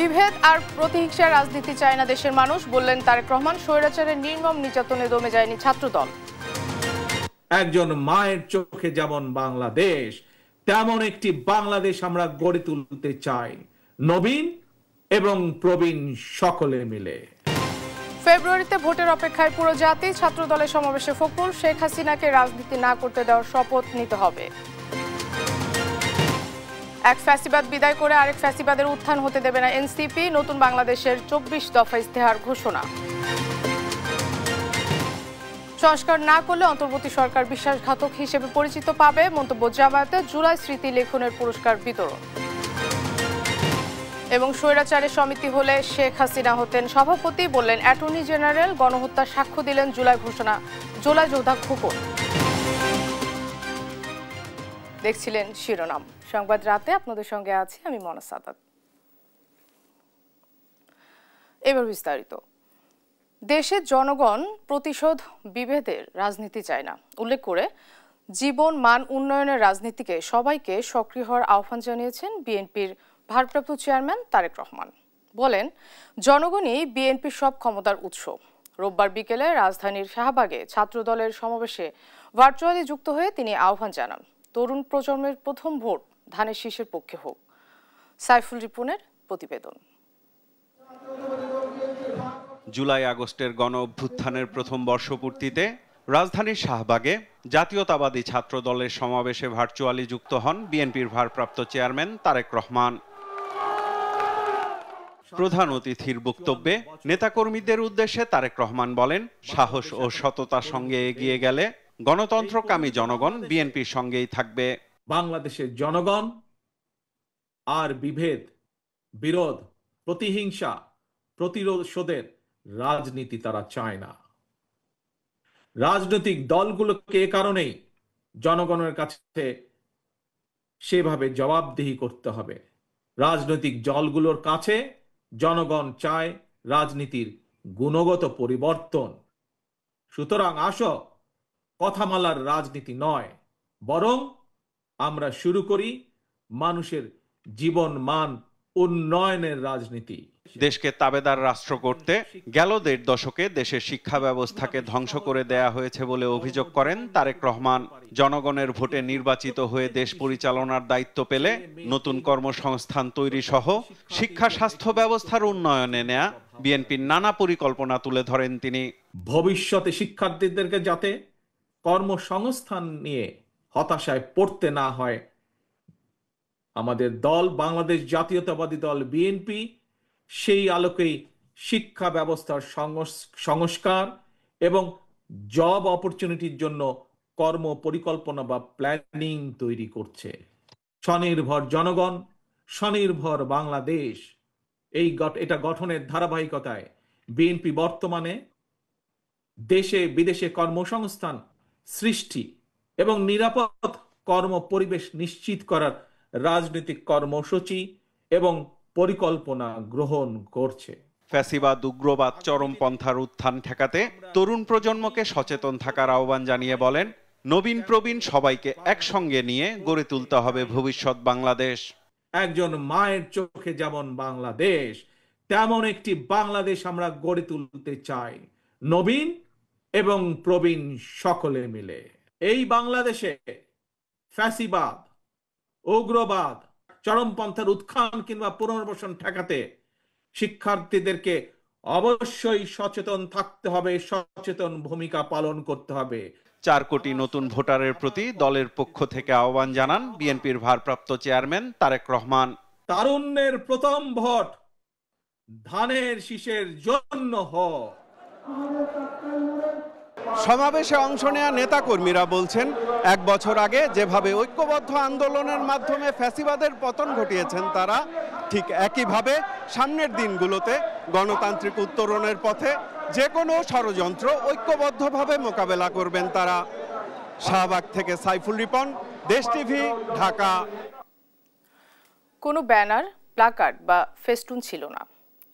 বিভেদ আর প্রতিহিংসার রাজনীতি চায় না দেশের মানুষ, বললেন তারেক রহমান। স্বৈরাচারের নির্মম নির্যাতনে দমে যায়নি ছাত্রদল। একজন মায়ের চোখে যেমন বাংলাদেশ, তেমন একটি বাংলাদেশ আমরা গড়ে তুলতে চাই, নবীন এবং প্রবীণ সকলে মিলে। ফেব্রুয়ারিতে ভোটের অপেক্ষায় পুরো জাতি। ছাত্রদলের সমাবেশে ফখরুল, শেখ হাসিনাকে রাজনীতি না করতে দেওয়ার শপথ নিতে হবে। এক ফ্যাসিবাদ বিদায় করে আরেক ফ্যাসিবাদের উত্থান হতে দেবে না এনসিপি। নতুন বাংলাদেশের 24 দফা ইস্তেহার ঘোষণা। সংস্কার না করলে অন্তর্বর্তী সরকার বিশ্বাসঘাতক হিসেবে পরিচিত পাবে, মন্তব্য জামায়াতে। জুলাই স্মৃতি লেখনের পুরস্কার বিতরণ। এবং স্বৈরাচারের সমিতি হলে শেখ হাসিনা হতেন সভাপতি, বললেন অ্যাটর্নি জেনারেল। গণহত্যার সাক্ষ্য দিলেন জুলাই যোদ্ধা খোকন। দেখছিলেন শিরোনাম সংবাদ রাতে, আপনাদের সঙ্গে আছি আমি মনা সাদাত। এবার বিস্তারিত। দেশের জনগণ প্রতিশোধ বিভেদের রাজনীতি চায় না উল্লেখ করে জীবন মান উন্নয়নের রাজনীতিকে সবাইকে সক্রিয় হওয়ার আহ্বান জানিয়েছেন বিএনপির ভারপ্রাপ্ত চেয়ারম্যান তারেক রহমান। বলেন, জনগণই বিএনপির সব ক্ষমতার উৎস। রোববার বিকেলে রাজধানীর শাহবাগে ছাত্রদলের সমাবেশে ভার্চুয়ালি যুক্ত হয়ে তিনি আহ্বান জানান, তরুণ প্রজন্মের প্রথম ভোট ধানের শীষের পক্ষে হোক। সাইফুল রিপনের প্রতিবেদন। জুলাই আগস্টের গণ অভ্যুত্থানের প্রথম বর্ষপূর্তিতে রাজধানীর শাহবাগে জাতীয়তাবাদী ছাত্র দলের সমাবেশে ভার্চুয়ালি যুক্ত হন বিএনপির ভারপ্রাপ্ত চেয়ারম্যান তারেক রহমান। প্রধান অতিথির বক্তব্যে নেতাকর্মীদের উদ্দেশ্যে তারেক রহমান বলেন, সাহস ও সততার সঙ্গে এগিয়ে গেলে গণতন্ত্রকামী জনগণ বিএনপির সঙ্গেই থাকবে। বাংলাদেশের জনগণ আর বিভেদ, বিরোধ, প্রতিহিংসা, প্রতিশোধের রাজনীতি তারা চায় না। রাজনৈতিক দলগুলোকে এ কারণেই জনগণের কাছে সেভাবে জবাবদিহি করতে হবে। রাজনৈতিক দলগুলোর কাছে জনগণ চায় রাজনীতির গুণগত পরিবর্তন। সুতরাং আসো, কথামালার রাজনীতি নয়, বরং আমরা শুরু করি মানুষের জীবন মান উন্নয়নের রাজনীতি। দেশকে তাবেদার রাষ্ট্র করতে গেল 1.5 দশকে দেশের শিক্ষা ব্যবস্থাকে ধ্বংস করে দেয়া হয়েছে বলে অভিযোগ করেন তারেক রহমান। জনগণের ভোটে নির্বাচিত হয়ে দেশ পরিচালনার দায়িত্ব পেলে নতুন কর্মসংস্থান তৈরি সহ শিক্ষা স্বাস্থ্য ব্যবস্থার উন্নয়নে নেয়া বিএনপির নানা পরিকল্পনা তুলে ধরেন তিনি। ভবিষ্যতে শিক্ষার্থীদেরকে যাতে কর্মসংস্থান নিয়ে হতাশায় পড়তে না হয়, আমাদের দল বাংলাদেশ জাতীয়তাবাদী দল বিএনপি সেই আলোকেই শিক্ষা ব্যবস্থার সংস্কার এবং জব অপরচুনিটির জন্য কর্ম পরিকল্পনা বা প্ল্যানিং তৈরি করছে। স্বনির্ভর জনগণ, স্বনির্ভর বাংলাদেশ, এটা গঠনের ধারাবাহিকতায় বিএনপি বর্তমানে দেশে বিদেশে কর্মসংস্থান সৃষ্টি এবং নিরাপদ কর্ম পরিবেশ নিশ্চিত করার রাজনৈতিক কর্মসূচি এবং পরিকল্পনা গ্রহণ করছে। ফ্যাসিবাদ, উগ্রবাদ, চরমপন্থার উত্থান ঠেকাতে তরুণ প্রজন্মকে সচেতন থাকার আহ্বান জানিয়ে বলেন, নবীন প্রবীণ সবাইকে একসঙ্গে নিয়ে গড়ে তুলতে হবে ভবিষ্যৎ বাংলাদেশ। একজন মায়ের চোখে যেমন বাংলাদেশ, তেমন একটি বাংলাদেশ আমরা গড়ে তুলতে চাই, নবীন এবং প্রবীণ সকলে মিলে। এই বাংলাদেশে ফ্যাসিবাদ, উগ্রবাদ, চরমপন্থার উত্থান কিংবা পুনর্বাসন ঠেকাতে শিক্ষার্থীদেরকে অবশ্যই সচেতন থাকতে হবে, সচেতন ভূমিকা পালন করতে হবে। 4 কোটি নতুন ভোটারের প্রতি দলের পক্ষ থেকে আহ্বান জানান বিএনপির ভারপ্রাপ্ত চেয়ারম্যান তারেক রহমান। তারুণ্যের প্রথম ভোট ধানের শীষের জন্য হোক। সমাবেশে অংশ নেওয়া নেতাকর্মীরা বলছেন, 1 বছর আগে যেভাবে ঐক্যবদ্ধ আন্দোলনের মাধ্যমে ফ্যাসিবাদের পতন ঘটিয়েছেন তারা, ঠিক একইভাবে সামনের দিনগুলোতে গণতান্ত্রিক উত্তরণের পথে যে কোনো ষড়যন্ত্র ঐক্যবদ্ধভাবে মোকাবেলা করবেন তারা। শাহবাগ থেকে সাইফুল রিপন, দেশ টিভি, ঢাকা। কোনো ব্যানার, প্লাকার্ড বা ফেস্টুন ছিল না।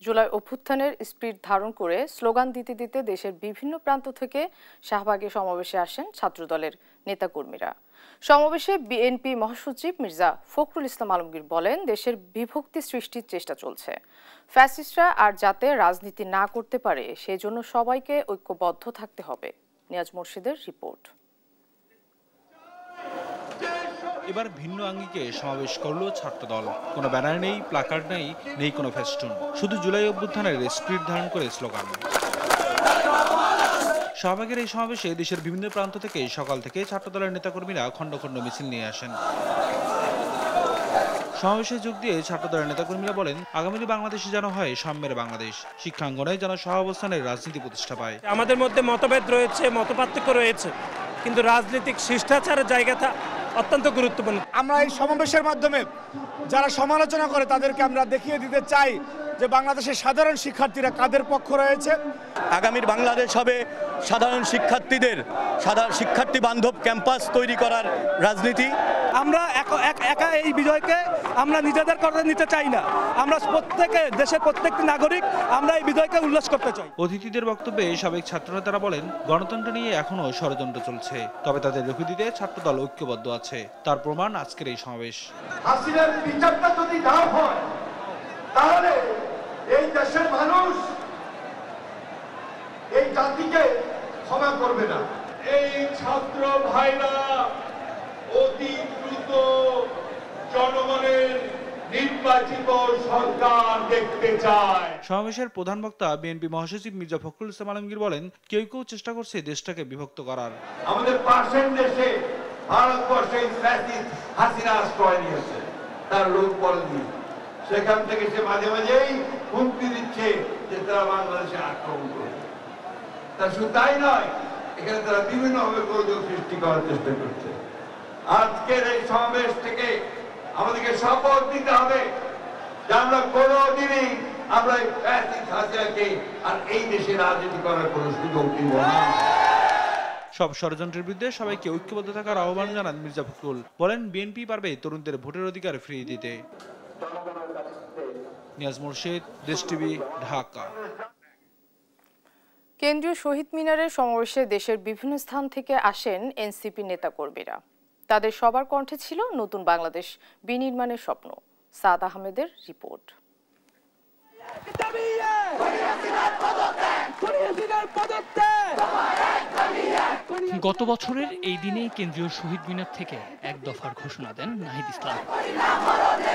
জুলাই অভ্যুত্থানের স্পিরিট ধারণ করে স্লোগান দিতে দিতে দেশের বিভিন্ন প্রান্ত থেকে শাহবাগে সমাবেশে আসেন ছাত্রদলের নেতাকর্মীরা। সমাবেশে বিএনপি মহাসচিব মির্জা ফখরুল ইসলাম আলমগীর বলেন, দেশের বিভক্তি সৃষ্টির চেষ্টা চলছে। ফ্যাসিস্টরা আর যাতে রাজনীতি না করতে পারে সেজন্য সবাইকে ঐক্যবদ্ধ থাকতে হবে। নিয়াজ মুর্শিদের রিপোর্ট। এবার ভিন্ন আঙ্গিকে সমাবেশ করল ছাত্রদল। কোনো ব্যানার নেই, প্লাকার্ড নেই কোনো ফেস্টুন, শুধু জুলাই অভ্যুত্থানের স্পিরিট ধারণ করে স্লোগান। শাহবাগের এই সমাবেশে দেশের বিভিন্ন প্রান্ত থেকে সকাল থেকে ছাত্রদলের নেতাকর্মীরা খণ্ড খণ্ড মিছিল নিয়ে আসেন। সমাবেশে যোগ দিয়ে ছাত্রদলের নেতাকর্মীরা বলেন, আগামী বাংলাদেশে যেন হয় সাম্যের বাংলাদেশ, শিক্ষাঙ্গনে যেন সহাবস্থানের রাজনীতি প্রতিষ্ঠা পায়। আমাদের মধ্যে মতভেদ রয়েছে, মতপার্থক্য রয়েছে, কিন্তু রাজনৈতিক শিষ্টাচারের জায়গাটা অত্যন্ত গুরুত্বপূর্ণ। আমরা এই সমাবেশের মাধ্যমে যারা সমালোচনা করে তাদেরকে আমরা দেখিয়ে দিতে চাই যে বাংলাদেশের সাধারণ শিক্ষার্থীরা কাদের পক্ষ রয়েছে। আগামীর বাংলাদেশ হবে সাধারণ শিক্ষার্থীদের শিক্ষার্থী বান্ধব ক্যাম্পাস তৈরি করার রাজনীতি। আমরা একা এই বিজয়কে আমরা নিজেদের করে নিতে চাই না। আমরা দেশের প্রত্যেকটি নাগরিক আমরা এই বিজয়কে উল্লাস করতে চাই। অতিথিদের বক্তব্যে সাবেক ছাত্রনেতারা বলেন, গণতন্ত্র নিয়ে এখনো ষড়যন্ত্র চলছে, তবে তাদের রুখে দিতে ছাত্রদল ঐক্যবদ্ধ আছে। তার প্রমাণ আজকের এই সমাবেশ। হাসিনার বিচারটা যদি না হয় তাহলে এই দেশের মানুষ এই জাতিকে ক্ষমা করবে না। এই ছাত্র ভাইরা অতি দ্রুত জনগণের নির্বাচিত সরকার দেখতে চায়। সমাবেশের প্রধান বক্তা বিএনপি মহাসচিব মির্জা ফখরুল ইসলাম আলমগীর বলেন, কেউ চেষ্টা করছে দেশটাকে বিভক্ত করার। আমাদের পাশের দেশে ভারতবর্ষে হাসিনা আশ্রয় নিয়েছে, তার লোক বলেনি, সেখান থেকে সে মাঝে মাঝেই হুমকি দিচ্ছে যে তারা বাংলাদেশে আক্রমণ করবে। তা শুধু তাই নয়, এখানে তারা বিভিন্নভাবে গোলযোগ সৃষ্টি করার চেষ্টা করছে। আজকের এই সমাবেশ থেকে আমাদেরকে শপথ দিতে হবে যে আমরা কোনোদিনই আমরা হাসিনাকে আর এই দেশে রাজনীতি করার কোনো সুযোগ দিব না। সব ষড়যন্ত্রের বিরুদ্ধে সবাইকে ঐক্যবদ্ধ থাকার আহ্বান জানান মির্জা ফখরুল। বলেন, বিএনপি পারবে তরুণদের ভোটের অধিকার ফিরিয়ে দিতে। নিয়াজ মুর্শিদ, দেশ টিভি, ঢাকা। কেন্দ্রীয় শহীদ মিনারের সমাবেশে দেশের বিভিন্ন স্থান থেকে আসেন এনসিপি নেতাকর্মীরা। তাদের সবার কণ্ঠে ছিল নতুন বাংলাদেশ বিনির্মাণের স্বপ্ন। সাদ আহমেদের রিপোর্ট। গত বছরের এই দিনে কেন্দ্রীয় শহীদ মিনার থেকে এক দফার ঘোষণা দেন নাহিদ ইসলাম।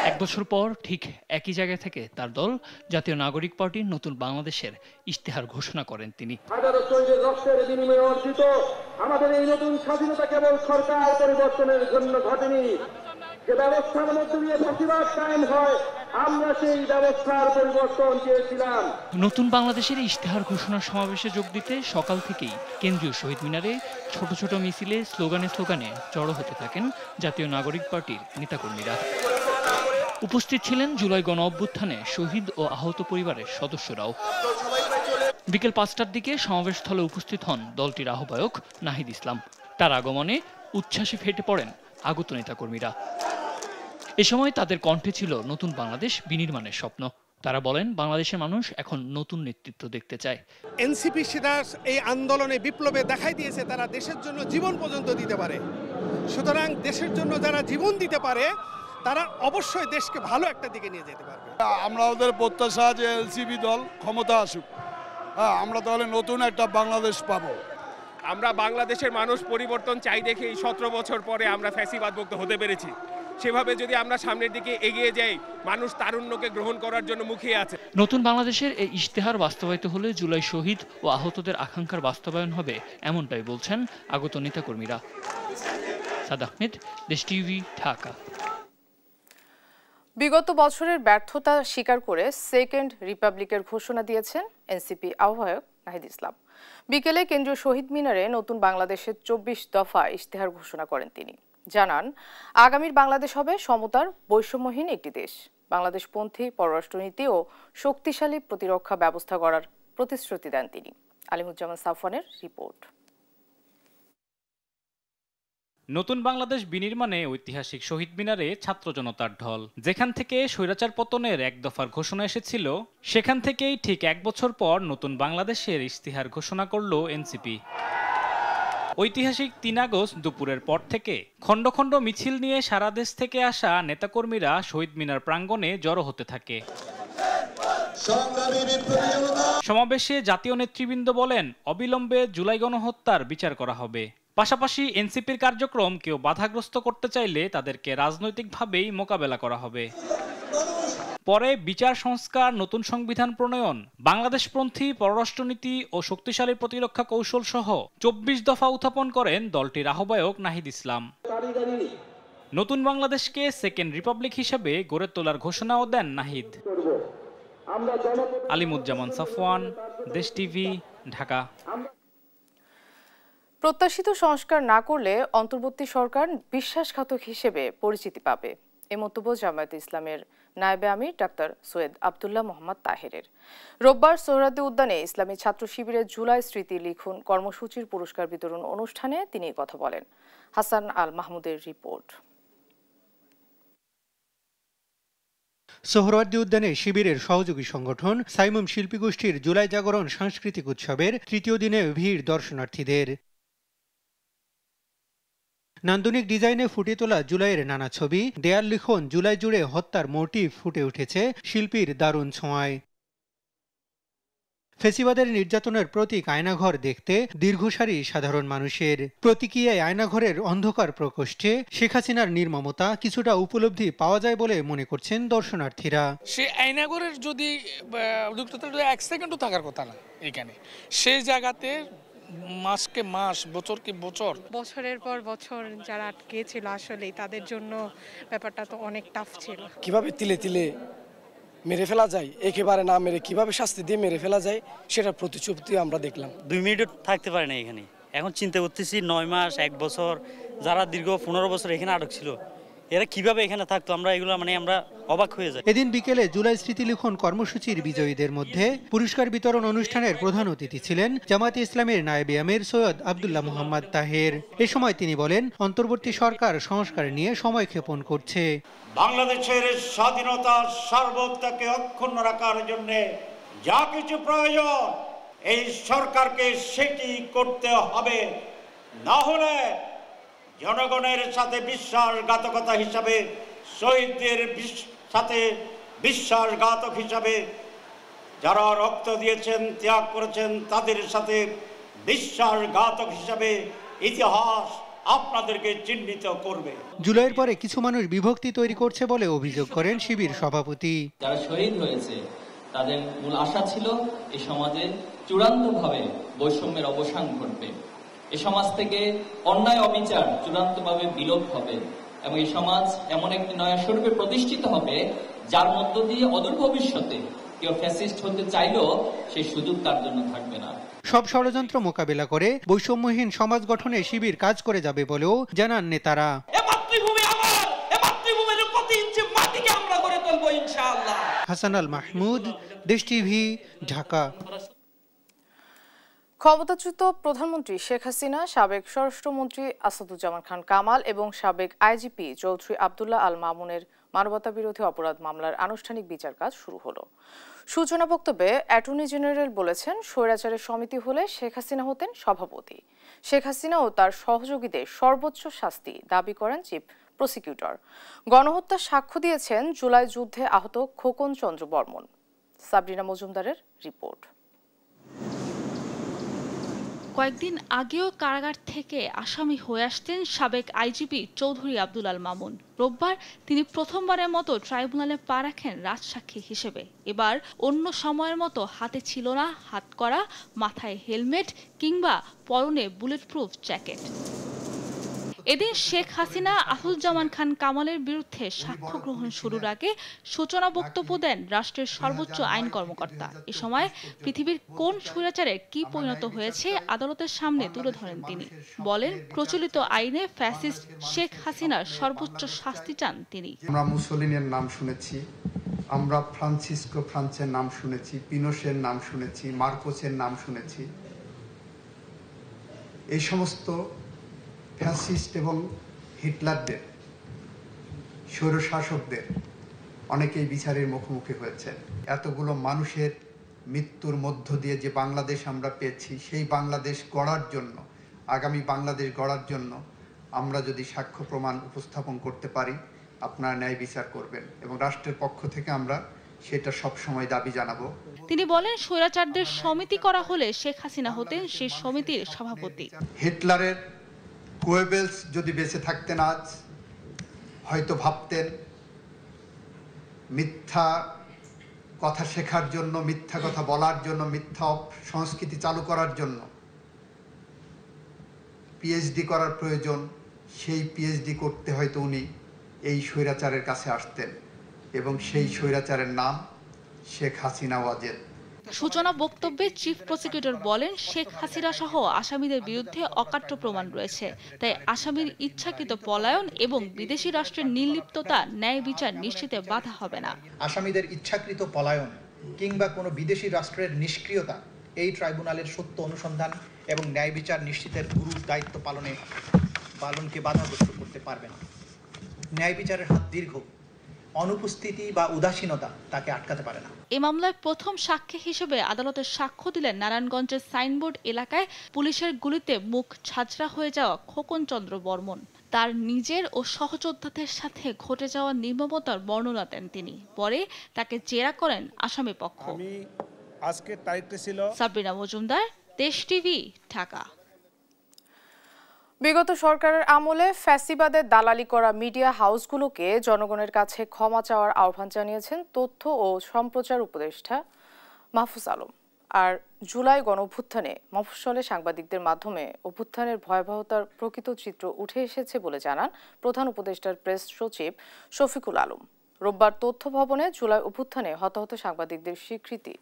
এক বছর পর ঠিক একই জায়গা থেকে তার দল জাতীয় নাগরিক পার্টির নতুন বাংলাদেশের ইশতেহার ঘোষণা করেন তিনি। রক্তের বিনিময়ে অর্জিত আমাদের এই নতুন স্বাধীনতা কেবল সরকার পরিবর্তনের জন্য ঘটেনি। যে ব্যবস্থার মধ্যে দিয়ে ফ্যাসিবাদ কায়েম হয়, আমরা সেই ব্যবস্থার পরিবর্তন চেয়েছিলাম। নতুন বাংলাদেশের ইশতেহার ঘোষণা সমাবেশে যোগ দিতে সকাল থেকেই কেন্দ্রীয় শহীদ মিনারে ছোট ছোট মিছিলে স্লোগানে জড়ো হতে থাকেন জাতীয় নাগরিক পার্টির নেতাকর্মীরা। উপস্থিত ছিলেন জুলাই গণ অভ্যুত্থানে শহীদ ও আহত পরিবারের সদস্যরাও। বিকেল ৫টার দিকে সমাবেশস্থলে উপস্থিত হন দলটির আহ্বায়ক নাহিদ ইসলাম। তার আগমনে উচ্ছ্বাসে ফেটে পড়েন আগত নেতাকর্মীরা। এ সময় তাদের কণ্ঠে ছিল নতুন বাংলাদেশ বিনির্মাণের স্বপ্ন। তারা বলেন, বাংলাদেশের মানুষ এখন নতুন নেতৃত্ব দেখতে চায়। এনসিপি সেটা এই আন্দোলনে বিপ্লবে দেখাই দিয়েছে তারা দেশের জন্য জীবন পর্যন্ত দিতে পারে। সুতরাং দেশের জন্য যারা জীবন দিতে পারে তারা অবশ্যই দেশকে ভালো একটা দিকে নিয়ে যেতে পারবে। আমরা ওদের প্রত্যাশা যে এনসিপি দল ক্ষমতা আসুক, আমরা তাহলে নতুন একটা বাংলাদেশ পাবো। আমরা বাংলাদেশের মানুষ পরিবর্তন চাই দেখে 17 বছর পরে আমরা ফ্যাসিবাদ মুক্ত হতে পেরেছি। সেভাবে যদি আমরা সামনের দিকে এগিয়ে যাই, মানুষ তারুণ্যকে গ্রহণ করার জন্য মুখিয়ে আছে। নতুন বাংলাদেশের এই ইশতেহার বাস্তবায়িত হলে জুলাই শহীদ ও আহতদের আকাঙ্ক্ষার বাস্তবায়ন হবে, এমনটাই বলছেন আগত নেতাকর্মীরা। সাদ আহমেদ, দেশ টিভি, ঢাকা। বিগত বছরের ব্যর্থতা স্বীকার করে সেকেন্ড রিপাবলিকের ঘোষণা দিয়েছেন এনসিপি আহ্বায়ক নাহিদ ইসলাম। বিকেলে কেন্দ্রীয় শহীদ মিনারে নতুন বাংলাদেশের 24 দফা ইশতেহার ঘোষণা করেন তিনি। জানান, আগামীর বাংলাদেশ হবে সমতার বৈষম্যহীন একটি দেশ। বাংলাদেশপন্থী পররাষ্ট্রনীতি ও শক্তিশালী প্রতিরক্ষা ব্যবস্থা গড়ার প্রতিশ্রুতি দেন তিনি। আলিমুজ্জামান সাফওয়ানের রিপোর্ট। নতুন বাংলাদেশ বিনির্মাণে ঐতিহাসিক শহীদ মিনারে ছাত্র জনতার ঢল। যেখান থেকে স্বৈরাচার পতনের এক দফার ঘোষণা এসেছিল, সেখান থেকেই ঠিক 1 বছর পর নতুন বাংলাদেশের ইশতেহার ঘোষণা করল এনসিপি। ঐতিহাসিক 3 আগস্ট দুপুরের পর থেকে খণ্ড খণ্ড মিছিল নিয়ে সারা দেশ থেকে আসা নেতাকর্মীরা শহীদ মিনার প্রাঙ্গণে জড়ো হতে থাকে। সমাবেশে জাতীয় নেতৃবৃন্দ বলেন, অবিলম্বে জুলাই গণহত্যার বিচার করা হবে। পাশাপাশি এনসিপির কার্যক্রম কেউ বাধাগ্রস্ত করতে চাইলে তাদেরকে রাজনৈতিকভাবেই মোকাবেলা করা হবে। পরে বিচার সংস্কার, নতুন সংবিধান প্রণয়ন, বাংলাদেশপন্থী পররাষ্ট্রনীতি ও শক্তিশালী প্রতিরক্ষা কৌশল সহ 24 দফা উত্থাপন করেন দলটির আহ্বায়ক নাহিদ ইসলাম। নতুন বাংলাদেশকে সেকেন্ড রিপাবলিক হিসেবে গড়ে তোলার ঘোষণাও দেন নাহিদ। আলিমুজ্জামান সাফওয়ান, দেশ টিভি, ঢাকা। প্রত্যাশিত সংস্কার না করলে অন্তর্বর্তী সরকার বিশ্বাসঘাতক হিসেবে পরিচিতি পাবে, এ মন্তব্য জামায়াতে ইসলামের নায়েবে আমির ডাক্তার সৈয়দ আব্দুল্লাহ মোহাম্মদ তাহেরের। রোববার সোহরাওয়ার্দী উদ্যানে ইসলামী ছাত্র শিবিরের জুলাই স্মৃতি লিখন কর্মসূচির পুরস্কার বিতরণ অনুষ্ঠানে তিনি কথা বলেন। হাসান আল মাহমুদের রিপোর্ট। সোহরাওয়ার্দী উদ্যানে শিবিরের সহযোগী সংগঠন সাইমুম শিল্পী গোষ্ঠীর জুলাই জাগরণ সাংস্কৃতিক উৎসবের 3য় দিনে ভিড় দর্শনার্থীদের। নান্দনিক ডিজাইনে ফুটে তোলা জুলাইয়ের নানা ছবি, দেয়াল লিখন জুলাই জুড়ে হত্যার মোটিভ ফুটে উঠেছে শিল্পীর দারুণ ছোঁয়ায়। ফেসিবাদের নির্যাতনের প্রতীক আয়নাঘর দেখতে দীর্ঘ সারি সাধারণ মানুষের। প্রতীকীয় আয়নাঘরের অন্ধকার প্রকোষ্ঠে শেখ হাসিনার নির্মমতা কিছুটা উপলব্ধি পাওয়া যায় বলে মনে করছেন দর্শনার্থীরা। সে আয়নাঘরের যদি 1 সেকেন্ডও থাকার কথা না এখানে, সেই জায়গাতে মাসকে মাস, বছরকে বছর, বছরের পর বছর যারা আটকে ছিল, আসলে তাদের জন্য ব্যাপারটা তো অনেক টাফ ছিল। কিভাবে তিলে তিলে মেরে ফেলা যায়, একেবারে না মেরে কিভাবে শাস্তি দিয়ে মেরে ফেলা যায়, সেটার প্রতিশ্রুতি আমরা দেখলাম। 2 মিনিট থাকতে পারে না এখানে। এখন চিন্তা করতেছি 9 মাস, 1 বছর, যারা দীর্ঘ 15 বছর এখানে আটক ছিল, এরা কিভাবে এখানে থাকতো, আমরা অবাক হয়ে যাই। এদিন বিকেলে জুলাই স্মৃতি লিখন কর্মসূচির বিজয়ীদের মধ্যে পুরস্কার বিতরণ অনুষ্ঠানের প্রধান অতিথি ছিলেন জামায়াতে ইসলামের নায়েবে আমির সৈয়দ আব্দুল্লাহ মোহাম্মদ তাহের। এ সময় তিনি বলেন, অন্তর্বর্তী সরকার সংস্কার নিয়ে সময় ক্ষেপণ করছে। বাংলাদেশের স্বাধীনতার সার্বভৌমত্বকে অক্ষুণ্ণ রাখার জন্য যা কিছু প্রয়োজন এই সরকারকে সেটি করতে হবে, না হলে জনগণের সাথে বিশ্বাসঘাতকতা হিসাবে, শহীদদের সাথে বিশ্বাসঘাতক হিসাবে, যারা রক্ত দিয়েছেন, ত্যাগ করেছেন, তাদের সাথে বিশ্বাসঘাতক হিসাবে ইতিহাস আপনাদেরকে চিহ্নিত করবে। জুলাইয়ের পরে কিছু মানুষ বিভক্তি তৈরি করছে বলে অভিযোগ করেন শিবির সভাপতি। যারা শহীদ হয়েছে তাদের মূল আশা ছিল এই সমাজে চূড়ান্তভাবে বৈষম্যের অবসান ঘটবে, এই সমাজ থেকে অন্যায় অবিচার চূড়ান্তভাবে বিলোপ হবে এবং এই সমাজ এমন একটি নয়া স্বরূপে প্রতিষ্ঠিত হবে যার মধ্য দিয়ে অদূর ভবিষ্যতে কেউ ফ্যাসিস্ট হতে চাইলেও সেই সুযোগ তার জন্য থাকবে না। সব ষড়যন্ত্র মোকাবেলা করে বৈষম্যহীন সমাজ গঠনে শিবির কাজ করে যাবে বলেও জানান নেতারা। হাসান আল মাহমুদ, দেশ টিভি, ঢাকা। ক্ষমতাচ্যুত প্রধানমন্ত্রী শেখ হাসিনা, সাবেক স্বরাষ্ট্রমন্ত্রী আসাদুজ্জামান খান কামাল এবং সাবেক আইজিপি চৌধুরী আব্দুল্লাহ আল মামুনের মানবতা বিরোধী অপরাধ মামলার আনুষ্ঠানিক বিচার কাজ শুরু হলো। সূচনা বক্তব্যে অ্যাটর্নি জেনারেল বলেছেন, স্বৈরাচারের সমিতি হলে শেখ হাসিনা হতেন সভাপতি। শেখ হাসিনা ও তার সহযোগীদের সর্বোচ্চ শাস্তি দাবি করেন চিফ প্রসিকিউটর। গণহত্যার সাক্ষ্য দিয়েছেন জুলাই যুদ্ধে আহত খোকন চন্দ্র বর্মন। সাবরিনা মজুমদারের রিপোর্ট। কয়েকদিন আগেও কারাগার থেকে আসামি হয়ে আসতেন সাবেক আইজিপি চৌধুরী আব্দুল আল মামুন। রোববার তিনি প্রথমবারের মতো ট্রাইব্যুনালে পা রাখেন রাজসাক্ষী হিসেবে। এবার অন্য সময়ের মতো হাতে ছিল না হাতকড়া, মাথায় হেলমেট কিংবা পরনে বুলেট প্রুফ জ্যাকেট। এদিন শেখ হাসিনা আসাদুজ্জামান খান কামালের বিরুদ্ধে সাক্ষ্য গ্রহণ শুরুর আগে সূচনা বক্তব্য দেন রাষ্ট্রের সর্বোচ্চ আইন কর্মকর্তা। এ সময় পৃথিবীর কোন স্বৈরাচারে কি পরিণত হয়েছে আদালতের সামনে তুলে ধরেন তিনি। বলেন, প্রচলিত আইনে ফ্যাসিস্ট শেখ হাসিনার সর্বোচ্চ শাস্তি চান তিনি। আমরা মুসলিনের নাম শুনেছি, আমরা ফ্রান্সিসকো ফ্রান্সের নাম শুনেছি, পিনোশের নাম শুনেছি, মার্কোসের নাম শুনেছি। এই সমস্ত ফ্যাসিস্ট এবং হিটলারদের স্বৈরশাসকদের অনেকেই বিচারের মুখোমুখি হয়েছেন। এতগুলো মানুষের মৃত্যুর মধ্য দিয়ে যে বাংলাদেশ আমরা পেয়েছি, সেই বাংলাদেশ গড়ার জন্য, আগামী বাংলাদেশ গড়ার জন্য আমরা যদি সাক্ষ্য প্রমাণ উপস্থাপন করতে পারি, আপনারা ন্যায় বিচার করবেন এবং রাষ্ট্রের পক্ষ থেকে আমরা সেটা সব সময় দাবি জানাবো। তিনি বলেন, স্বৈরাচারদের সমিতি করা হলে শেখ হাসিনা হতেন সেই সমিতির সভাপতি। হিটলারের গোয়েবেলস যদি বেঁচে থাকতেন আজ, হয়তো ভাবতেন মিথ্যা কথা শেখার জন্য, মিথ্যা কথা বলার জন্য, মিথ্যা সংস্কৃতি চালু করার জন্য পিএইচডি করার প্রয়োজন। সেই পিএইচডি করতে হয়তো উনি এই স্বৈরাচারের কাছে আসতেন এবং সেই স্বৈরাচারের নাম শেখ হাসিনা ওয়াজেদ। সূচনা বক্তব্যে চিফ প্রসিকিউটর বলেন, শেখ হাসিনা সহ আসামিদের বিরুদ্ধে অকাট্য প্রমাণ রয়েছে, তাই আসামির ইচ্ছাকৃত পলায়ন এবং বিদেশি রাষ্ট্রের নির্লিপ্ততা ন্যায় বিচার নিশ্চিতে বাধা হবে না। আসামিদের ইচ্ছাকৃত পলায়ন কিংবা কোনো বিদেশি রাষ্ট্রের নিষ্ক্রিয়তা এই ট্রাইব্যুনালের সত্য অনুসন্ধান এবং ন্যায় বিচার নিশ্চিতের গুরুর দায়িত্ব পালনকে বাধাগ্রস্ত করতে পারবে না। ন্যায় বিচারের হাত দীর্ঘ, অনুপস্থিতি বা উদাসীনতা তাকে আটকাতে পারে না। এই মামলায় প্রথম সাক্ষী হিসেবে আদালতে সাক্ষ্য দিলেন নারায়ণগঞ্জের সাইনবোর্ড এলাকায় পুলিশের গুলিতে মুখ ছাঁচড়া হয়ে যাওয়া খোকন চন্দ্র বর্মন। তার নিজের ও সহযোদ্ধাদের সাথে ঘটে যাওয়া নির্মমতার বর্ণনা দেন তিনি। পরে তাকে জেরা করেন আসামি পক্ষ। আজকে তারিখটা ছিল। সাবরিনা মজুমদার, দেশ টিভি, ঢাকা। বিগত সরকারের আমলে ফ্যাসিবাদের দালালি করা মিডিয়া হাউসগুলোকে জনগণের কাছে ক্ষমা চাওয়ার আহ্বান জানিয়েছেন তথ্য ও সম্প্রচার উপদেষ্টা মাহফুজ আলম। আর জুলাই গণঅভ্যুত্থানে মফস্বলে সাংবাদিকদের মাধ্যমে অভ্যুত্থানের ভয়াবহতার প্রকৃত চিত্র উঠে এসেছে বলে জানান প্রধান উপদেষ্টার প্রেস সচিব শফিকুল আলম। রোববার তথ্য ভবনে জুলাই অভ্যুত্থানে হতাহত সাংবাদিকদের স্বীকৃতি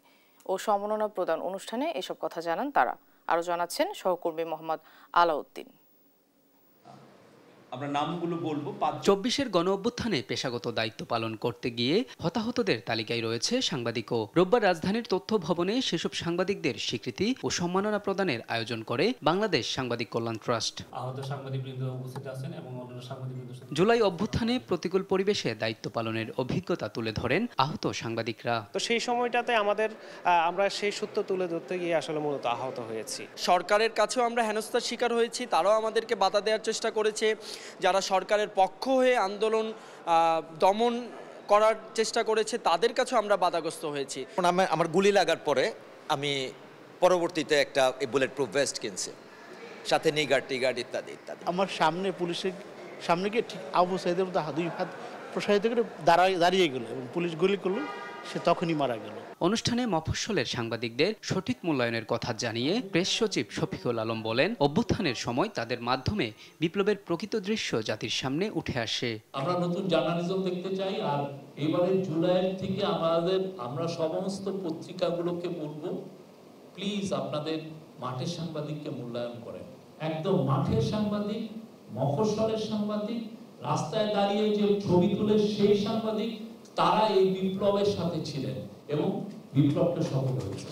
ও সম্মাননা প্রদান অনুষ্ঠানে এসব কথা জানান তারা। আরও জানাচ্ছেন সহকর্মী মোহাম্মদ আলাউদ্দিন। আমরা নামগুলো বলবো। 24-এর গণ অভ্যুত্থানে পেশাগত দায়িত্ব পালন করতে গিয়ে হতাহতদের তালিকায় রয়েছে সাংবাদিকও। রোববার রাজধানীর তথ্য ভবনে সেসব সাংবাদিকদের স্বীকৃতি ও সম্মাননা প্রদানের আয়োজন করে বাংলাদেশ সাংবাদিক কল্যাণ ট্রাস্ট। আহত সাংবাদিকবৃন্দ উপস্থিত আছেন এবং অন্যান্য সাংবাদিকবৃন্দ। জুলাই অভ্যুত্থানে প্রতিকূল পরিবেশে দায়িত্ব পালনের অভিজ্ঞতা তুলে ধরেন আহত সাংবাদিকরা। তো সেই সময়টাতে আমরা সেই সত্য তুলে ধরতে গিয়ে আসলে মূলত আহত হয়েছি। সরকারের কাছেও আমরা হেনস্থার শিকার হয়েছি, তারাও আমাদেরকে বাধা দেওয়ার চেষ্টা করেছে। যারা সরকারের পক্ষ হয়ে আন্দোলন দমন করার চেষ্টা করেছে তাদের কাছেও আমরা বাধাগ্রস্ত হয়েছি। আমার গুলি লাগার পরে আমি পরবর্তীতে একটা বুলেট প্রুফ ভেস্ট কিনছি, সাথে নিগার টিগার ইত্যাদি ইত্যাদি। আমার সামনে পুলিশের সামনে গিয়ে ঠিক আবু সাইদের মতো দুই হাত প্রসারিত করে দাঁড়িয়ে গেল এবং পুলিশ গুলি করলো, সে তখনই মারা গেল। অনুষ্ঠানে মফস্বলের সাংবাদিকদের সঠিক মূল্যায়নের কথা জানিয়ে প্রেস সচিব শফিকুল আলম বলেন, অভ্যুত্থানের সময় তাদের মাধ্যমে বিপ্লবের প্রকৃত দৃশ্য জাতির সামনে উঠে আসে। আমরা নতুন জার্নালিজম দেখতে চাই। আর এবারে জুলাইয়ের থেকে আমরা সমস্ত পত্রিকাগুলোকে বলবো, প্লিজ আপনাদের মাঠের সাংবাদিককে মূল্যায়ন করেন। একদম মাঠের সাংবাদিক, মফস্বলের সাংবাদিক, রাস্তায় দাঁড়িয়ে যে ছবি তুলে সেই সাংবাদিক, তারা এই বিপ্লবের সাথে ছিলেন এবং বিপ্লবটা সফল হয়েছে।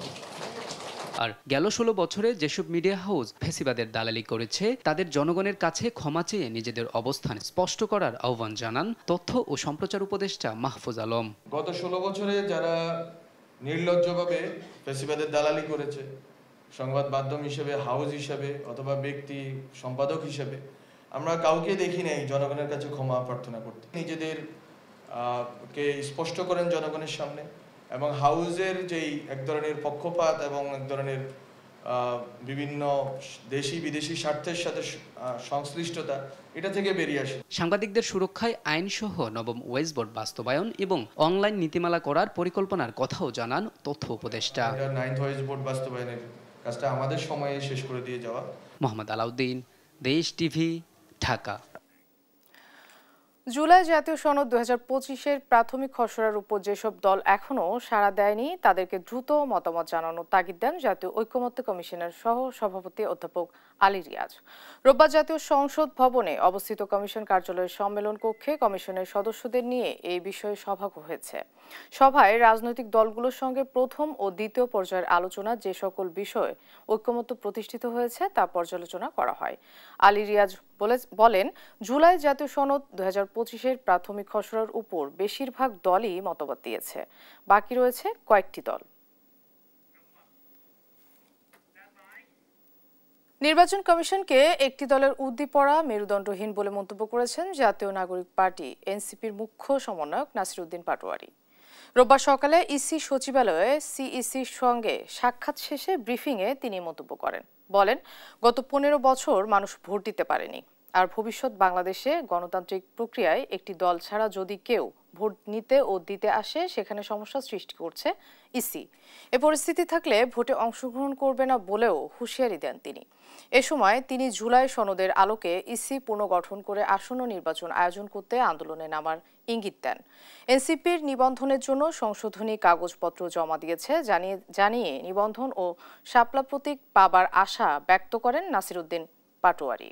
আর গেল 16 বছরে যেসব মিডিয়া হাউস ফ্যাসিবাদের দালালি করেছে তাদের জনগণের কাছে ক্ষমা চেয়ে নিজেদের অবস্থান স্পষ্ট করার আহ্বান জানান তথ্য ও সম্প্রচার উপদেষ্টা মাহফুজ আলম। গত 16 বছরে যারা নির্লজ্জভাবে ফ্যাসিবাদের দালালি করেছে, সংবাদ মাধ্যম হিসেবে, হাউস হিসেবে অথবা ব্যক্তি সম্পাদক হিসেবে, আমরা কাউকে দেখি নাই জনগণের কাছে ক্ষমা প্রার্থনা করতে। নিজেদের কে স্পষ্ট করেন জনগণের সামনে এবং হাউজের যেই এক ধরনের পক্ষপাত এবং এক ধরনের বিভিন্ন দেশি বিদেশি স্বার্থের সাথে সংশ্লিষ্টতা, এটা থেকে বেরিয়ে আসে। সাংবাদিকদের সুরক্ষায় আইনসহ নবম ওয়েজ বোর্ড বাস্তবায়ন এবং অনলাইন নীতিমালা করার পরিকল্পনার কথাও জানান তথ্য উপদেষ্টা। 9th ওয়েজ বোর্ড বাস্তবায়নের কাজটা আমাদের সময়ে শেষ করে দিয়ে যাওয়া। মোহাম্মদ আলাউদ্দিন, দেশ টিভি, ঢাকা। জুলাই জাতীয় সনদ 2025-এর প্রাথমিক খসড়ার উপর যেসব দল এখনও সাড়া দেয়নি তাদেরকে দ্রুত মতামত জানানোর তাগিদ দেন জাতীয় ঐকমত্য কমিশনের সহ সভাপতি অধ্যাপক আলী রিয়াজ। রোববার জাতীয় সংসদ ভবনে অবস্থিত কমিশন কার্যালয়ের সম্মেলন কক্ষে কমিশনের সদস্যদের নিয়ে এই বিষয়ে সভা হয়েছে। সভায় রাজনৈতিক দলগুলোর সঙ্গে প্রথম ও দ্বিতীয় পর্যায়ের আলোচনা যে সকল বিষয়ে ঐকমত্য প্রতিষ্ঠিত হয়েছে তা পর্যালোচনা করা হয়। আলী রিয়াজ বলেন, জুলাই জাতীয় সনদ 2025-এর প্রাথমিক খসড়ার উপর বেশিরভাগ দলই মতবাদ দিয়েছে, বাকি রয়েছে কয়েকটি দল। নির্বাচন কমিশনকে একটি দলের উদ্দীপনা মেরুদণ্ডহীন বলে মন্তব্য করেছেন জাতীয় নাগরিক পার্টি এনসিপির মুখ্য সমন্বয়ক নাসির উদ্দিন পাটোয়ারি। রোববার সকালে ইসি সচিবালয়ে সিইসির সঙ্গে সাক্ষাৎ শেষে ব্রিফিংয়ে তিনি মন্তব্য করেন। বলেন, গত 15 বছর মানুষ ভোট দিতে পারেনি, আর ভবিষ্যৎ বাংলাদেশে গণতান্ত্রিক প্রক্রিয়ায় একটি দল ছাড়া যদি কেউ ভোট নিতে ও দিতে আসে সেখানে সমস্যা সৃষ্টি করছে ইসি। এ পরিস্থিতি থাকলে ভোটে অংশগ্রহণ করবে না বলেও হুঁশিয়ারি দেন তিনি। এ সময় তিনি জুলাই সনদের আলোকে ইসি পুনর্গঠন করে আসন্ন নির্বাচন আয়োজন করতে আন্দোলনে নামার ইঙ্গিত দেন। এনসিপির নিবন্ধনের জন্য সংশোধনী কাগজপত্র জমা দিয়েছে জানিয়ে নিবন্ধন ও শাপলা প্রতীক পাবার আশা ব্যক্ত করেন নাসির উদ্দিন পাটোয়ারি।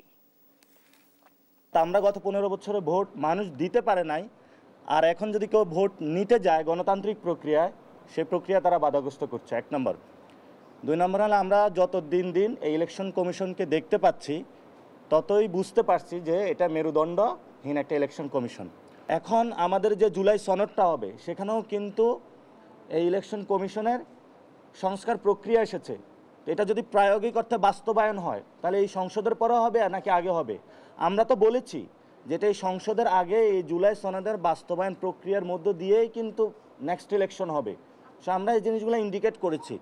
আমরা গত 15 বছরে ভোট মানুষ দিতে পারে নাই, আর এখন যদি কেউ ভোট নিতে যায় গণতান্ত্রিক প্রক্রিয়ায়, সেই প্রক্রিয়া তারা বাধাগ্রস্ত করছে, 1 নম্বর। 2 নম্বর হলো আমরা যত দিন এই ইলেকশন কমিশনকে দেখতে পাচ্ছি ততই বুঝতে পারছি যে এটা মেরুদণ্ডহীন একটা ইলেকশন কমিশন। এখন আমাদের যে জুলাই সনদটা হবে সেখানেও কিন্তু এই ইলেকশন কমিশনের সংস্কার প্রক্রিয়া এসেছে। এটা যদি প্রায়োগিক অর্থে বাস্তবায়ন হয় তাহলে এই সংসদের পরেও হবে নাকি আগে হবে? আমরা তো বলেছি যেটা এই সংসদের আগে এই জুলাই সনদের বাস্তবায়ন প্রক্রিয়ার মধ্য দিয়েই কিন্তু নেক্সট ইলেকশন হবে। সো আমরা এই জিনিসগুলো ইন্ডিকেট করেছি।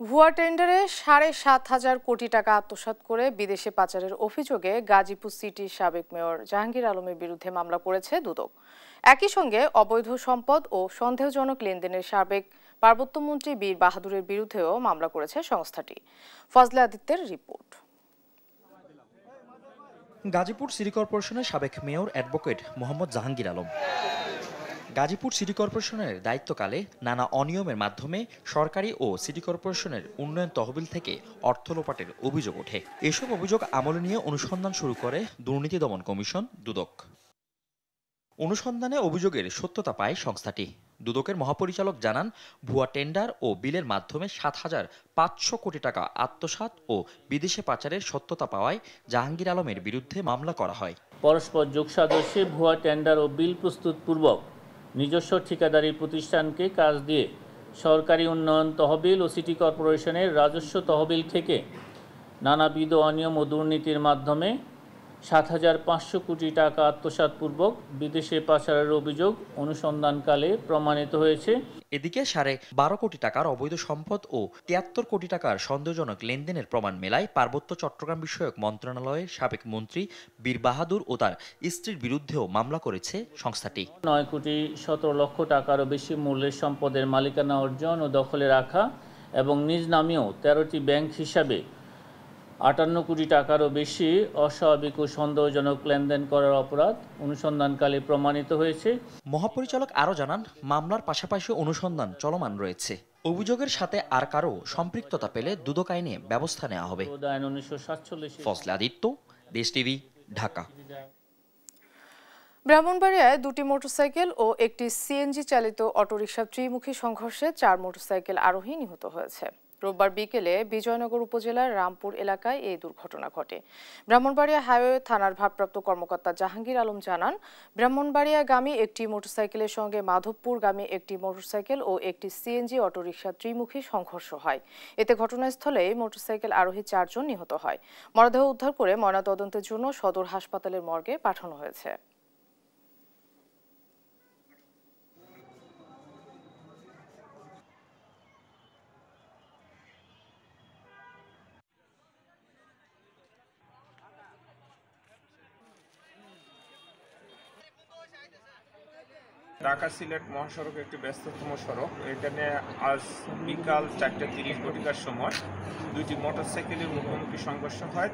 ভুয়া টেন্ডারে 7,500 কোটি টাকা আত্মসাৎ করে বিদেশে পাচারের অভিযোগে গাজীপুর সিটির সাবেক মেয়র জাহাঙ্গীর আলমের বিরুদ্ধে মামলা করেছে দুদক। একই সঙ্গে অবৈধ সম্পদ ও সন্দেহজনক লেনদেনের সাবেক পার্বত্য মন্ত্রী বীর বাহাদুরের বিরুদ্ধেও মামলা করেছে সংস্থাটি। ফজলে আদিত্যের রিপোর্ট। গাজীপুর সিটি কর্পোরেশনের সাবেক mayor advocate Mohammad Jahangir Alam Gazipur city কর্পোরেশনের দায়িত্বকালে নানা অনিয়মের মাধ্যমে সরকারি ও সিটি কর্পোরেশনের উন্নয়ন তহবিল থেকে অর্থ লোপাটের অভিযোগ ওঠে। এসব অভিযোগ আমলে নিয়ে অনুসন্ধান শুরু করে দুর্নীতি দমন কমিশন দুদক। অনুসন্ধানে অভিযোগের সত্যতা পায় সংস্থাটি। দুদকের মহাপরিচালক জানান, ভুয়া টেন্ডার ও বিলের মাধ্যমে 7,500 কোটি টাকা আত্মসাৎ ও বিদেশে পাচারের সত্যতা পাওয়ায় জাহাঙ্গীর আলমের বিরুদ্ধে মামলা করা হয়। পরস্পর যোগসাদস্যে ভুয়া টেন্ডার ও বিল প্রস্তুতপূর্বক নিজস্ব ঠিকাদারি প্রতিষ্ঠানকে কাজ দিয়ে সরকারি উন্নয়ন তহবিল ও সিটি কর্পোরেশনের রাজস্ব তহবিল থেকে নানাবিধ অনিয়ম ও দুর্নীতির মাধ্যমে 7,500 কোটি টাকা আত্মসাৎপূর্বক বিদেশে পাচারের অভিযোগ অনুসন্ধানকালে প্রমাণিত হয়েছে। এদিকে 12.5 কোটি টাকার অবৈধ সম্পদ ও 73 কোটি টাকার সন্দেহজনক লেনদেনের প্রমাণ মেলায় পার্বত্য চট্টগ্রাম বিষয়ক মন্ত্রণালয়ের সাবেক মন্ত্রী বীর বাহাদুর ও তার স্ত্রীর বিরুদ্ধেও মামলা করেছে সংস্থাটি। 9,17 লক্ষ টাকারও বেশি মূল্যের সম্পদের মালিকানা অর্জন ও দখলে রাখা এবং নিজ নামেও 13টি ব্যাংক হিসাবে 58 কোটি টাকারও বেশি অস্বাভাবিক ও সন্দেহজনক লেনদেন করার অপরাধ অনুসন্ধানকালে প্রমাণিত হয়েছে। মহাপরিচালক আরও জানান, মামলার পাশাপাশি অনুসন্ধান চলমান রয়েছে। অভিযোগের সাথে আর কারো সম্পৃক্ততা পেলে দুদক আইনে ব্যবস্থা নেওয়া হবে। ফজলে আদিত্য, দেশ টিভি, ঢাকা। ব্রাহ্মণবাড়িয়ায় 2টি মোটরসাইকেল ও একটি সিএনজি চালিত অটোরিকশা ত্রিমুখী সংঘর্ষে 4 মোটরসাইকেল আরোহী নিহত হয়েছে। রোববার বিকেলে বিজয়নগর উপজেলার রামপুর এলাকায় এই দুর্ঘটনা ঘটে। ব্রাহ্মণবাড়িয়া হাইওয়ে থানার ভারপ্রাপ্ত কর্মকর্তা জাহাঙ্গীর আলম জানান, ব্রাহ্মণবাড়িয়াগামী একটি মোটরসাইকেলের সঙ্গে মাধবপুরগামী একটি মোটরসাইকেল ও একটি সিএনজি অটোরিকশা ত্রিমুখী সংঘর্ষ হয়। এতে ঘটনাস্থলে মোটরসাইকেল আরোহী 4 জন নিহত হয়। মরদেহ উদ্ধার করে ময়নাতদন্তের জন্য সদর হাসপাতালের মর্গে পাঠানো হয়েছে। ঢাকা সিলেট মহাসড়ক একটি ব্যস্ততম সড়ক। এখানে আজ বিকাল 4:30 সময় 2টি মোটরসাইকেলের মুখোমুখি সংঘর্ষ হয়।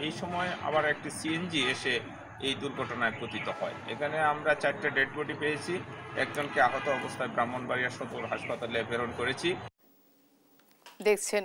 এই সময় আবার একটি সিএনজি এসে এই দুর্ঘটনায় পতিত হয়। এখানে আমরা 4টা ডেড বডি পেয়েছি। একজনকে আহত অবস্থায় ব্রাহ্মণবাড়িয়া সদর হাসপাতালে প্রেরণ করেছি। দেখছেন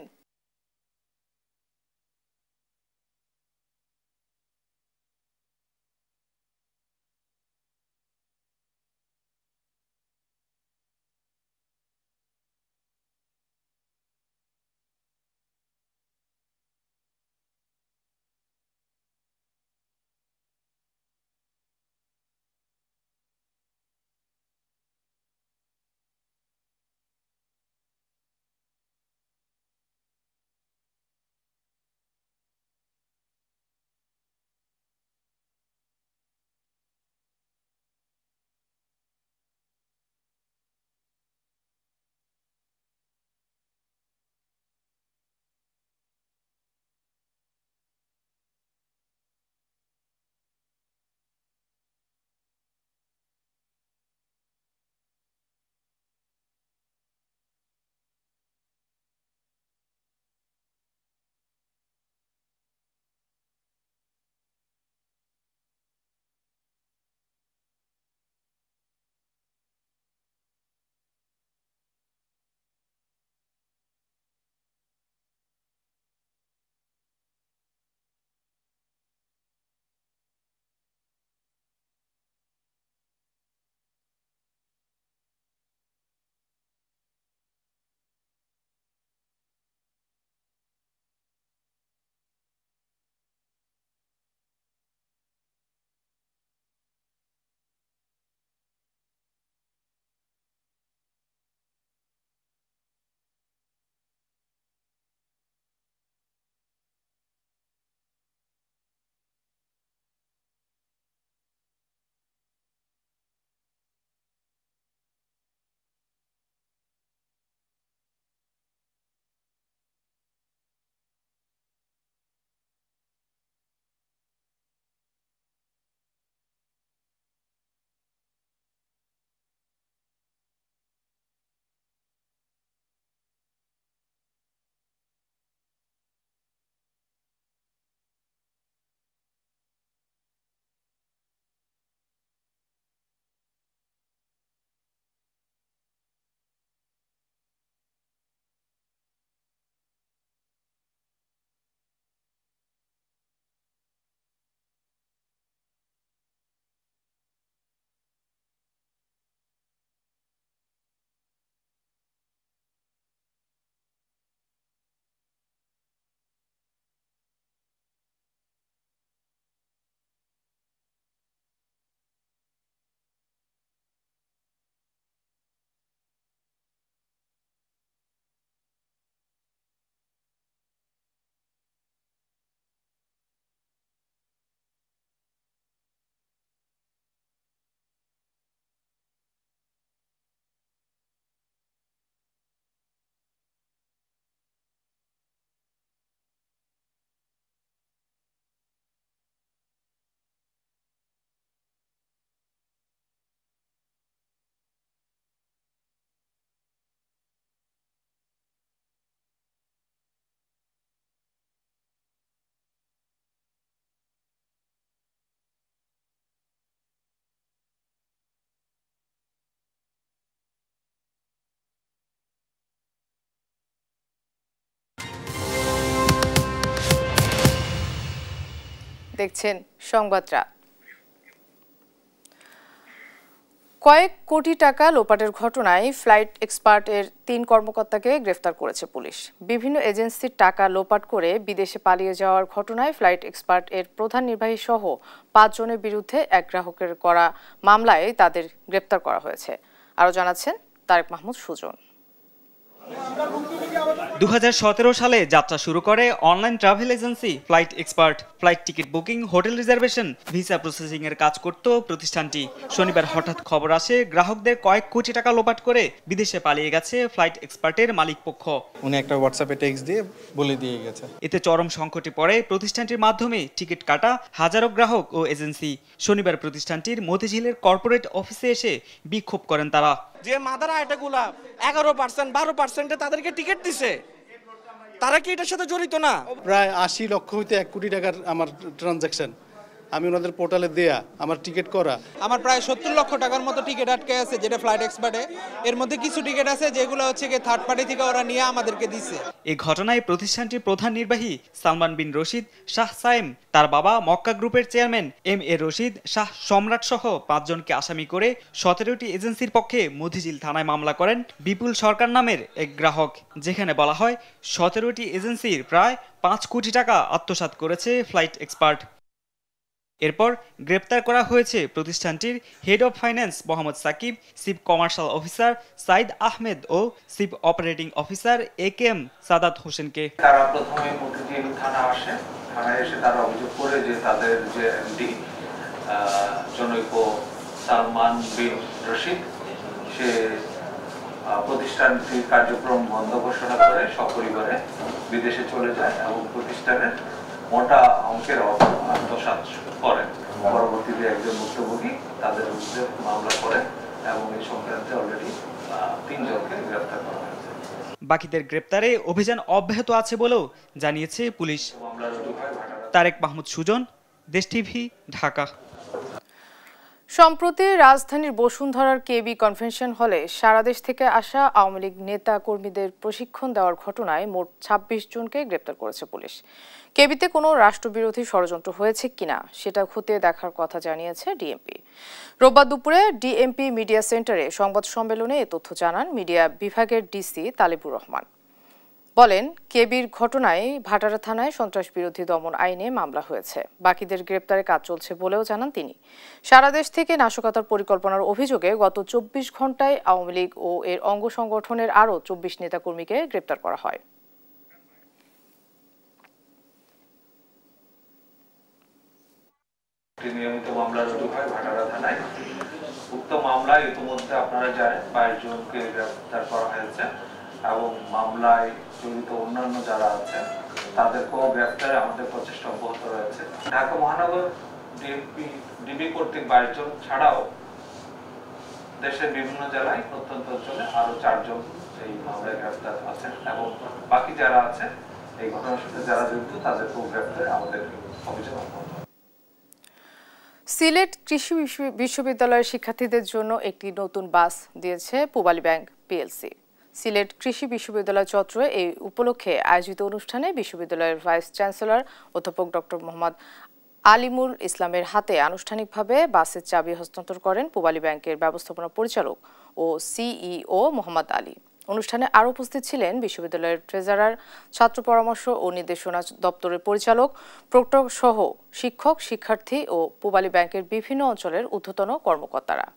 দেখছেন সংবাদরা। কয়েক কোটি টাকা লোপাটের ঘটনায় ফ্লাইট এক্সপার্ট এর ৩ কর্মকর্তাকে গ্রেফতার করেছে পুলিশ। বিভিন্ন এজেন্সির টাকা লোপাট করে বিদেশে পালিয়ে যাওয়ার ঘটনায় ফ্লাইট এক্সপার্ট এর প্রধান নির্বাহী সহ ৫ জনের বিরুদ্ধে এক গ্রাহকের করা মামলায় তাদের গ্রেফতার করা হয়েছে। আরও জানাচ্ছেন তারেক মাহমুদ সুজন। ২০১৭ সালে যাত্রা শুরু করে online travel agency flight expert. Flight ticket booking, hotel reservation, visa processing এর কাজ করত প্রতিষ্ঠানটি। শনিবার হঠাৎ খবর আসে গ্রাহকদের কয়েক কোটি টাকা লোপাট করে বিদেশে পালিয়ে গেছে ফ্লাইট এক্সপার্টের মালিক পক্ষ। উনি একটা হোয়াটসঅ্যাপে টেক্সট দিয়ে বলে দিয়ে গেছে। এতে চরম সংকটে পড়ে প্রতিষ্ঠানটির মাধ্যমে টিকিট কাটা হাজারো গ্রাহক ও এজেন্সি। শনিবার প্রতিষ্ঠানটির মতিঝিলের কর্পোরেট অফিসে এসে বিক্ষোভ করেন তারা। যে মাদার আইটাগুলা 11% 12% তাদেরকে টিকিট দিছে, তারা কি এটার সাথে জড়িত না? প্রায় ৮০ লক্ষ হইতে ১ কোটি টাকার আমার ট্রানজাকশন, আমি ওনাদের পোর্টালে দেয়া, আমার টিকিট করা। আমার প্রায় ৭০ লক্ষ টাকার মতো টিকিট আটকে আছে, যেটা ফ্লাইট এক্সপার্টে। এর মধ্যে কিছু টিকিট আছে যেগুলো হচ্ছে কি থার্ড পার্টি থেকে ওরা নিয়ে আমাদেরকে দিছে। এই ঘটনায় প্রতিষ্ঠানটির প্রধান নির্বাহী সালমান বিন রশিদ শাহ সায়েম, তার বাবা মক্কা গ্রুপের চেয়ারম্যান এম.এ. রশিদ শাহ সম্রাট সহ ৫ জনকে আসামি করে ১৭টি এজেন্সির পক্ষে মতিঝিল থানায় মামলা করেন বিপুল সরকার নামের এক গ্রাহক, যেখানে বলা হয় ১৭টি এজেন্সির প্রায় ৫ কোটি টাকা আত্মসাৎ করেছে ফ্লাইট এক্সপার্ট। এরপর গ্রেপ্তার করা হয়েছে প্রতিষ্ঠানটির head of finance Mohammad Sakib, chief commercial officer Saeed Ahmed ও chief operating officer AKM. Sadat হোসেনকে। তারা প্রথমে মতিঝিল থানা আসে, থানায় এসে তারা অভিযোগ করে যে তাদের যে এমডি জনৈক সালমান বিন রশিদ, সে প্রতিষ্ঠানটির কার্যক্রম বন্ধ ঘোষণা করে সপরিবারে বিদেশে চলে যায় এবং প্রতিষ্ঠানের মোটা অঙ্কের আত্মসাৎ করেন। পরবর্তীতে একজন ভুক্তভোগী তাদের বিরুদ্ধে মামলা করে এবং এই সংক্রান্তে অলরেডি ৩ জনকে গ্রেফতার করা হয়েছে। বাকিদের গ্রেপ্তারে অভিযান অব্যাহত আছে বলেও জানিয়েছে পুলিশ। তারেক মাহমুদ সুজন, দেশ টিভি, ঢাকা। সম্প্রতি রাজধানীর বসুন্ধরার কেবি কনভেনশন হলে সারা দেশ থেকে আসা আওয়ামী লীগ নেতা কর্মীদের প্রশিক্ষণ দেওয়ার ঘটনায় মোট ২৬ জনকে গ্রেপ্তার করেছে পুলিশ। কেবিতে কোনো রাষ্ট্রবিরোধী ষড়যন্ত্র হয়েছে কিনা সেটা খতিয়ে দেখার কথা জানিয়েছে ডিএমপি। রোববার দুপুরে ডিএমপি মিডিয়া সেন্টারে সংবাদ সম্মেলনে এ তথ্য জানান মিডিয়া বিভাগের ডিসি তালিবুর রহমান। বলেন, কেবির ঘটনায় ভাটারা থানায় সন্ত্রাস বিরোধী দমন আইনে মামলা হয়েছে। বাকিদের গ্রেপ্তারে কাজ চলছে বলেও জানান তিনি। সারা দেশ থেকে নাশকতার পরিকল্পনার অভিযোগে গত ২৪ ঘন্টায় আওয়ামী লীগ ও এর অঙ্গ সংগঠনের আরও ২৪ নেতাকর্মীকে গ্রেপ্তার করা হয়। নিয়মিত মামলা রুজু হয় ভাটারা থানায়। উক্ত মামলায় ইতিমধ্যে আপনারা জানেন ২২ জনকে গ্রেপ্তার করা হয়েছে এবং মামলায় জড়িত অন্যান্য যারা আছে তাদেরকেও গ্রেফতারে আমাদের প্রচেষ্টা অব্যাহত রয়েছে। ঢাকা মহানগর ডিবি কর্তৃক ২২ জন ছাড়াও দেশের বিভিন্ন জেলায় প্রত্যন্ত অঞ্চলে আরো ৪ জন এই মামলায় গ্রেফতার আছেন এবং বাকি যারা আছে এই ঘটনার সাথে যারা জড়িত তাদেরকেও গ্রেফতারে আমাদের অভিযান অব্যাহত। সিলেট কৃষি বিশ্ববিদ্যালয়ের শিক্ষার্থীদের জন্য একটি নতুন বাস দিয়েছে পূবালী ব্যাংক পিএলসি। সিলেট কৃষি বিশ্ববিদ্যালয় চত্বরে এই উপলক্ষে আয়োজিত অনুষ্ঠানে বিশ্ববিদ্যালয়ের ভাইস চ্যান্সেলর অধ্যাপক ডক্টর মোহাম্মদ আলিমুল ইসলামের হাতে আনুষ্ঠানিকভাবে বাসের চাবি হস্তান্তর করেন পূবালী ব্যাংকের ব্যবস্থাপনা পরিচালক ও সিইও মোহাম্মদ আলী। অনুষ্ঠানে আরও উপস্থিত ছিলেন বিশ্ববিদ্যালয়ের ট্রেজারার, ছাত্র পরামর্শ ও নির্দেশনা দপ্তরের পরিচালক, প্রক্টর সহ শিক্ষক, শিক্ষার্থী ও পূবালী ব্যাংকের বিভিন্ন অঞ্চলের ঊর্ধ্বতন কর্মকর্তারা।